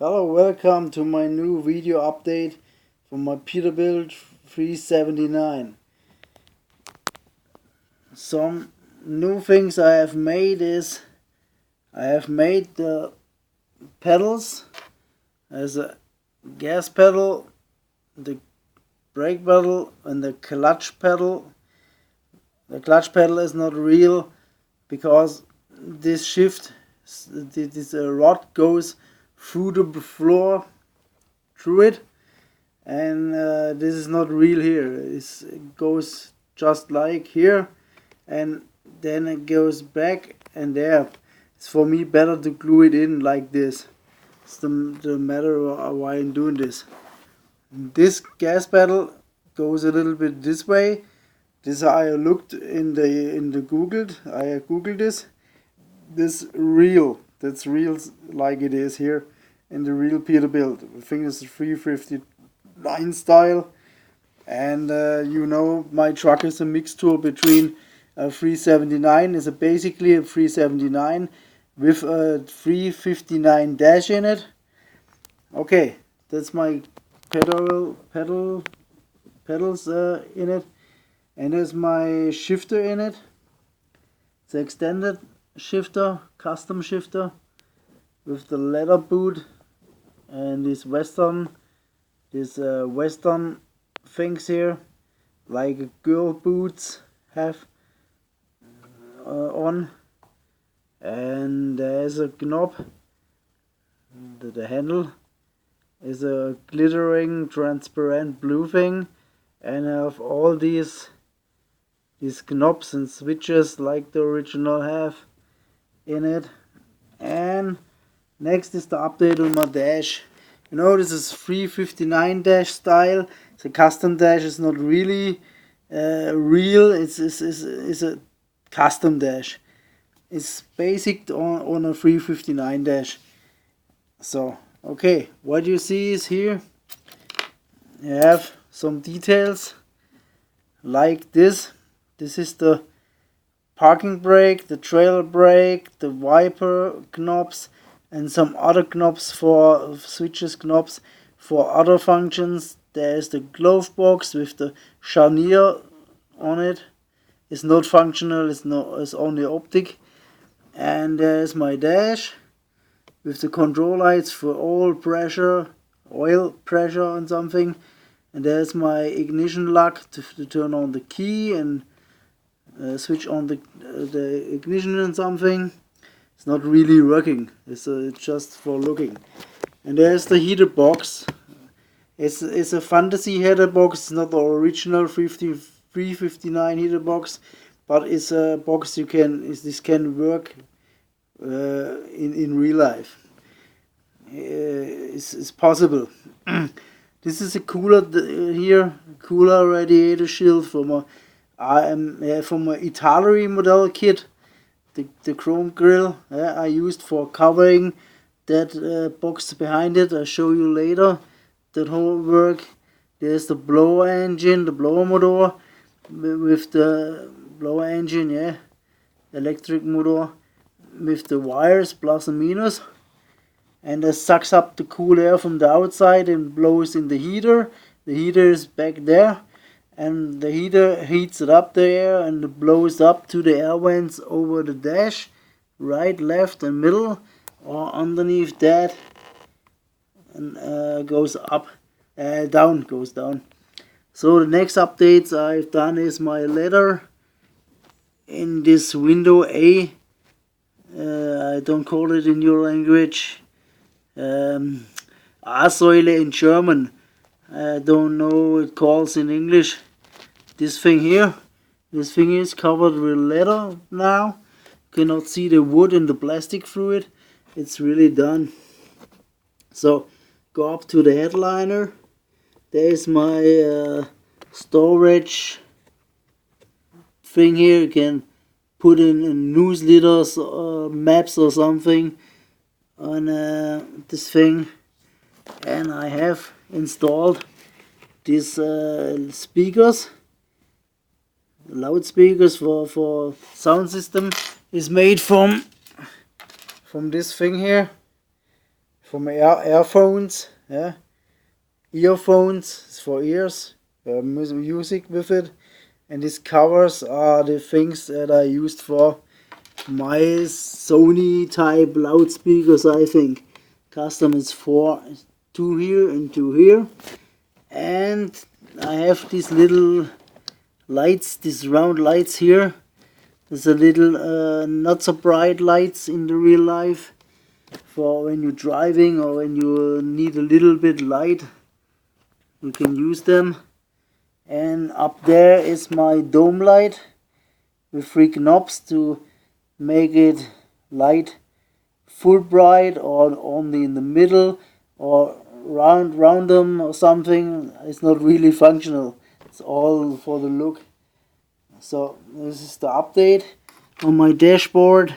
Hello, welcome to my new video update from my Peterbilt 379. Some new things I have made is I have made the pedals as a gas pedal, the brake pedal and the clutch pedal. The clutch pedal is not real because this rod goes through the floor, through it, and this is not real here. It goes just like here, and then it goes back and there. It's for me better to glue it in like this. It's the matter why I'm doing this. This gas pedal goes a little bit this way. This I looked in the Googled. I googled this. This real. That's real like it is here in the real Peterbilt. I think it's the 359 style. And you know, my truck is a mixture between a 379 is basically a 379 with a 359 dash in it. Okay, that's my pedals in it, and there's my shifter in it. It's an extended shifter, custom shifter with the leather boot and these western things here, like girl boots have on. And there's a knob. The handle is a glittering transparent blue thing, and I have all these knobs and switches like the original have in it. And next is the update on my dash. You know, this is 359 dash style. It's a custom dash. It's not really real. It's a custom dash. It's basic on a 359 dash. So, okay, what you see is here you have some details like this. This is the parking brake, the trailer brake, the wiper knobs, and some other knobs for switches, knobs for other functions. There's the glove box with the charnier on it. It's not functional, it's only optic. And there's my dash with the control lights for oil pressure and something. And there's my ignition lock to turn on the key and switch on the ignition and something. It's not really working. It's just for looking. And there's the heater box. It's a fantasy heater box. It's not the original 359 heater box, but it's a box this can work in real life. It's possible. This is a cooler here, cooler radiator shield from a Italian model kit. The chrome grill I used for covering that box behind it. I'll show you later that whole work. There's the blower engine, the blower motor with the blower engine, electric motor with the wires plus and minus, and it sucks up the cool air from the outside and blows in the heater. The heater is back there, and the heater heats it up the air and it blows up to the air vents over the dash, right, left and middle, or underneath that, and goes up, goes down. So the next updates I've done is my letter in this window A. I don't call it in your language. A-Säule in German. I don't know what it calls in English. This thing here. This thing is covered with leather now. Cannot see the wood and the plastic through it. It's really done. So go up to the headliner. There's my storage thing here. You can put in newsletters or maps or something on this thing. And I have installed these speakers, loudspeakers for sound system. Is made from this thing here, from earphones, yeah, earphones, it's for ears, music with it. And these covers are the things that I used for my Sony type loudspeakers, I think. Custom is two here and two here. And I have these little lights, these round lights here. There's a little not so bright lights in the real life for when you're driving or when you need a little bit light. You can use them. And up there is my dome light with 3 knobs to make it light full bright or only in the middle or round them or something. It's not really functional. It's all for the look. So this is the update on my dashboard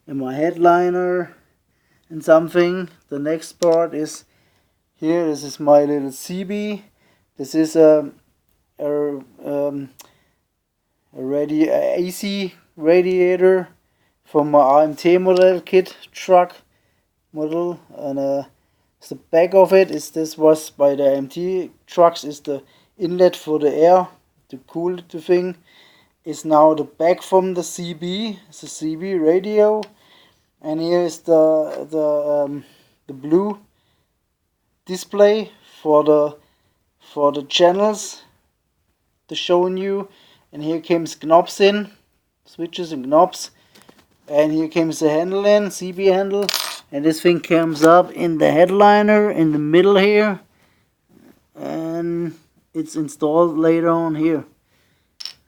and my headliner and something. The next part is here. This is my little CB. This is a AC radiator from my RMT model kit truck model, and the back of it is, this was by the RMT trucks, is the inlet for the air to cool the thing. Is now the back from the CB. It's a CB radio, and here is the blue display for the channels to showing you. And here comes knobs in, switches and knobs, and here comes the handle in, CB handle, and this thing comes up in the headliner in the middle here, and it's installed later on here,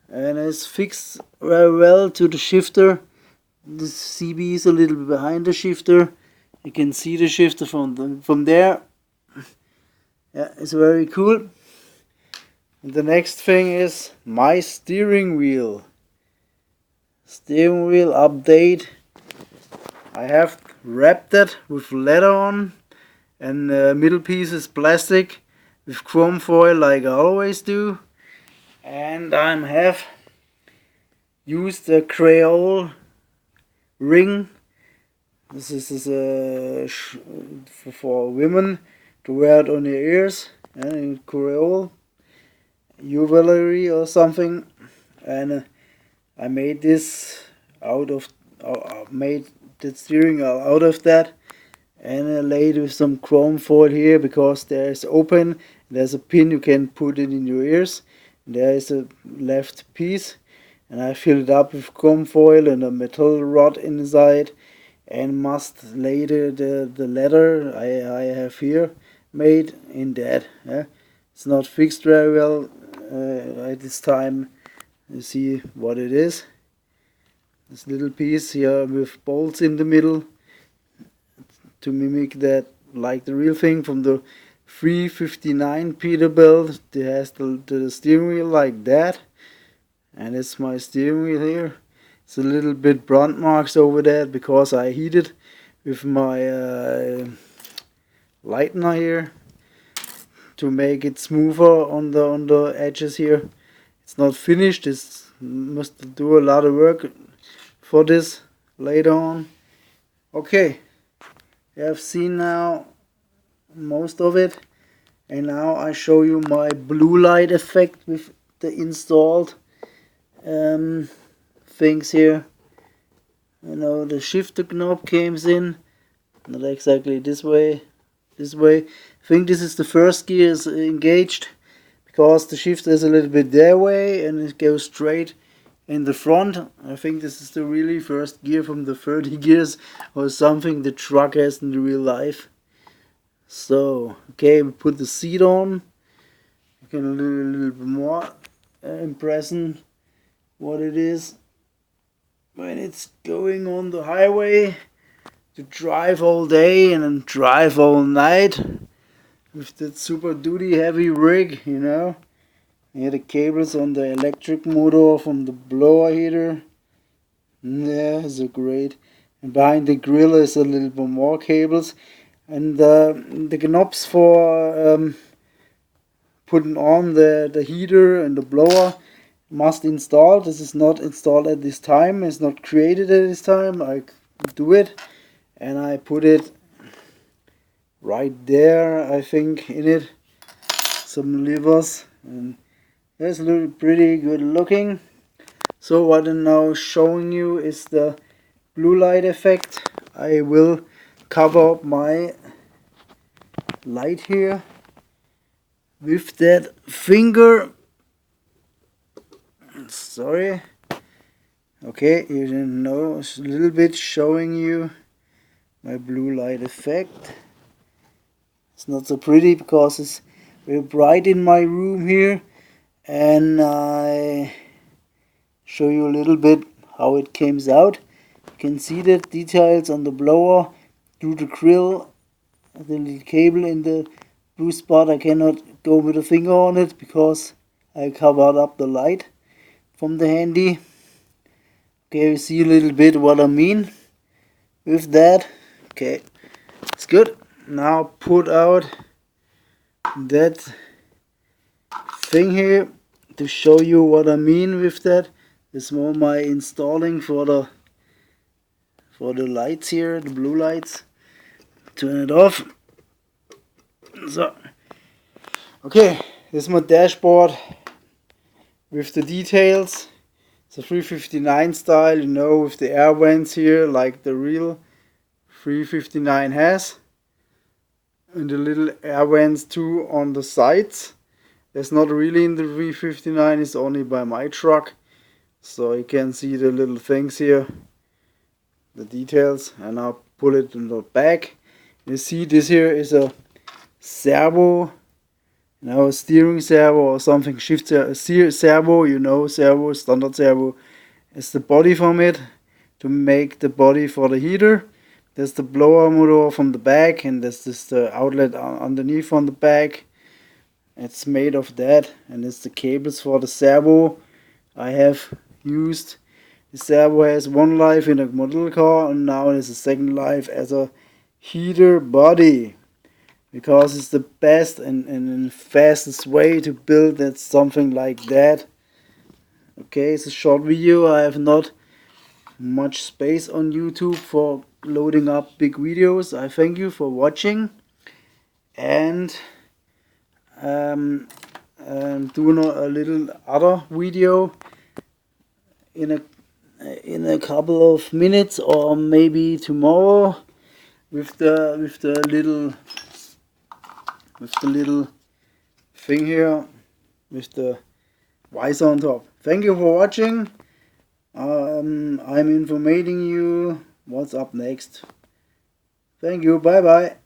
and it's fixed very well to the shifter. This CB is a little bit behind the shifter. You can see the shifter from there. Yeah, it's very cool. And the next thing is my steering wheel. Steering wheel update. I have wrapped it with leather on, and the middle piece is plastic with chrome foil like I always do. And I have used a Creole ring. This is for women to wear it on your ears, and Creole jewelry or something. And I made this out of made the steering wheel out of that, and I laid with some chrome foil here because there's open. There's a pin you can put it in your ears. There is a left piece, and I filled it up with chrome foil and a metal rod inside, and must later the leather I have here made in that. It's not fixed very well at this time. You see what it is. This little piece here with bolts in the middle to mimic that, like the real thing from the 359 Peterbilt. It has the steering wheel like that, and it's my steering wheel here. It's a little bit brunt marks over that because I heated with my lightener here to make it smoother on the edges here. It's not finished. It's must do a lot of work for this later on. Okay, you have seen now most of it, and now I show you my blue light effect with the installed things here. You know, the shifter knob comes in, not exactly this way, this way. I think this is the first gear is engaged because the shifter is a little bit their way and it goes straight in the front. I think this is the really first gear from the 30 gears or something the truck has in the real life. So, okay, we put the seat on. You can a little bit more impression what it is when it's going on the highway to drive all day and then drive all night with that super duty heavy rig, you know. Here the cables on the electric motor from the blower heater. Yeah, so great. And behind the grill is a little bit more cables. And the knobs for putting on the heater and the blower must install. This is not installed at this time. It's not created at this time. I do it, and I put it right there, I think, in it. Some levers, and that's pretty good looking. So what I'm now showing you is the blue light effect. I will cover up my light here with that finger. Sorry. Okay, you know, it's a little bit showing you my blue light effect. It's not so pretty because it's very bright in my room here, and I show you a little bit how it comes out. You can see the details on the blower through the grill, the little cable in the blue spot. I cannot go with a finger on it because I covered up the light from the handy. Okay, you see a little bit what I mean with that. Okay, it's good. Now put out that thing here to show you what I mean with that. This is more my installing for the lights here, the blue lights. Turn it off. So, okay, this is my dashboard with the details. It's a 359 style, you know, with the air vents here, like the real 359 has. And the little air vents too on the sides. That's not really in the 359, it's only by my truck. So you can see the little things here, the details, and I'll pull it in the back. You see this here is a servo, you know, a steering servo or something, shift servo, you know, servo, standard servo. It's the body from it to make the body for the heater. There's the blower motor from the back, and there's this the outlet underneath on the back. It's made of that, and it's the cables for the servo I have used. The servo has one life in a model car, and now it has a second life as a heater body, because it's the best and fastest way to build that something like that. Okay, it's a short video. I have not much space on YouTube for loading up big videos. I thank you for watching, and doing a little other video in a couple of minutes, or maybe tomorrow, with the little thing here with the visor on top. Thank you for watching. I'm informating you what's up next. Thank you. Bye bye.